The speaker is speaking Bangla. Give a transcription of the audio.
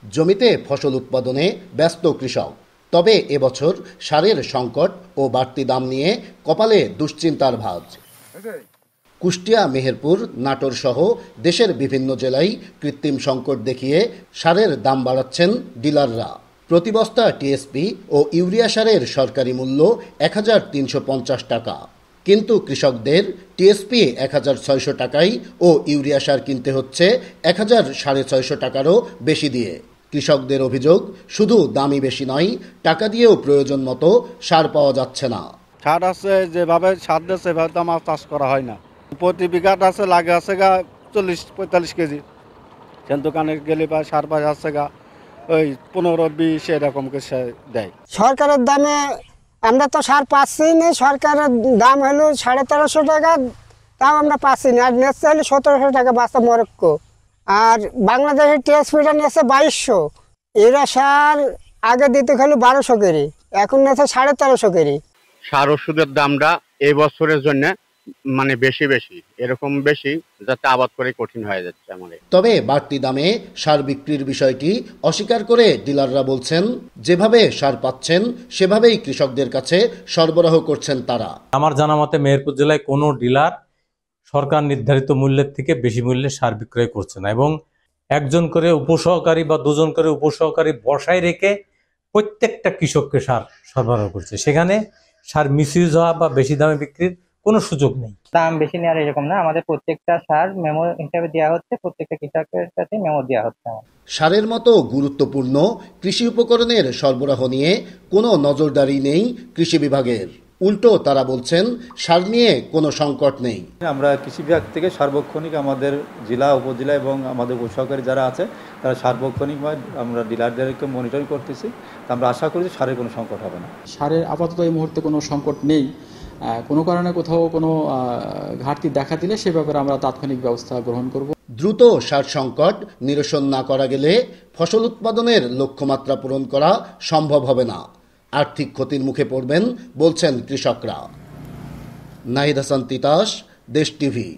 জমিতে ফসল উৎপাদনে ব্যস্ত কৃষক। তবে এবছর সারের সংকট ও বাড়তি দাম নিয়ে কপালে দুশ্চিন্তার ভাঁজ। কুষ্টিয়া, মেহেরপুর, নাটোর সহ দেশের বিভিন্ন জেলায় কৃত্রিম সংকট দেখিয়ে সারের দাম বাড়াচ্ছেন ডিলাররা। প্রতি বস্তা টিএসপি ও ইউরিয়া সারের সরকারি মূল্য ১,৩৫০ টাকা, কিন্তু কৃষকদের টিএসপি ১,৬০০ টাকায় ও ইউরিয়া সার কিনতে হচ্ছে ১,৬৫০ টাকারও বেশি দিয়ে। কৃষকদের অভিযোগ, শুধু দামই বেশি নয়, টাকা দিয়েও প্রয়োজন মতো সার পাওয়া যাচ্ছে না। সার আছে যেভাবে সার দিচ্ছে সেভাবে তো আমার চাষ করা হয় না। প্রতি বিঘাট আছে লাগে আছে গা ৪০-৪৫ কেজি, সেন দোকানে গেলে বা সার পাশ আছে গা ওই ১৫-২০ এরকম করে দেয়। সরকারের দামে আমরা তো সার পাচ্ছি না। সরকারের দাম হলো ১৩৫০ টাকা, তাও আমরা পাচ্ছি না। আর নেচ্ছে হলো ১৭০০ টাকা বাস্তা মরক্কো। আর বাংলাদেশের টিএসপিটা নিয়েছে ২২০০। এরা সার আগে দিতে হলো ১২০০ করে, এখন নিয়েছে ১৩৫০ করে। সার ওষুধের দামটা এই বছরের জন্য মানে বেশি এরকম বেশি, যাতে আবাদ করে কঠিন হয়ে যাচ্ছে আমাদের। তবে বাড়তি দামে সার বিক্রির বিষয়টি অস্বীকার করে ডিলাররা বলছেন, যেভাবে সার পাচ্ছেন সেভাবেই কৃষকদের কাছে সরবরাহ করছেন তারা। আমার জানা মতে মেহেরপুর জেলায় কোনো ডিলার সরকার নির্ধারিত মূল্যের থেকে বেশি মূল্যে সার বিক্রয় করছে না, এবং একজন করে উপসহকারী বা দুজন করে উপসহকারী বসায় রেখে প্রত্যেকটা কৃষককে সার সরবরাহ করছে। সেখানে সার মিসইউজ হওয়া বা বেশি দামে বিক্রির কোনো সুযোগ নেই। দাম বেশি নেওয়ার এরকম না, আমাদের প্রত্যেকটা সার মেমো হিসাবে দেওয়া হচ্ছে, প্রত্যেকটা কৃষকের কাছে মেমো দেওয়া হচ্ছে। সারের মতো গুরুত্বপূর্ণ কৃষি উপকরণের সরবরাহ নিয়ে কোনো নজরদারি নেই কৃষি বিভাগের। উল্টো তারা বলছেন, সার নিয়ে কোনো সংকট নেই। আমরা কৃষি বিভাগ থেকে সার্বক্ষণিক আমাদের জেলা, উপজেলা এবং আমাদের উপসহকারী যারা আছে তারা সার্বক্ষণিকভাবে আমরা ডিলারদেরকে মনিটরিং করতেছি। আমরা আশা করি সারের কোনো সংকট হবে না। সারের আপাতত এই মুহূর্তে কোনো সংকট নেই। কোনো কারণে কোথাও কোনো ঘাটতি দেখা দিলে সে ব্যাপারে আমরা তাৎক্ষণিক ব্যবস্থা গ্রহণ করব। দ্রুত সার সংকট নিরসন না করা গেলে ফসল উৎপাদনের লক্ষ্যমাত্রা পূরণ করা সম্ভব হবে না। আর্থিক ক্ষতির মুখে পড়বেন বলছেন কৃষকরা। নাহিদ হাসান তিতাস, দেশ টিভি।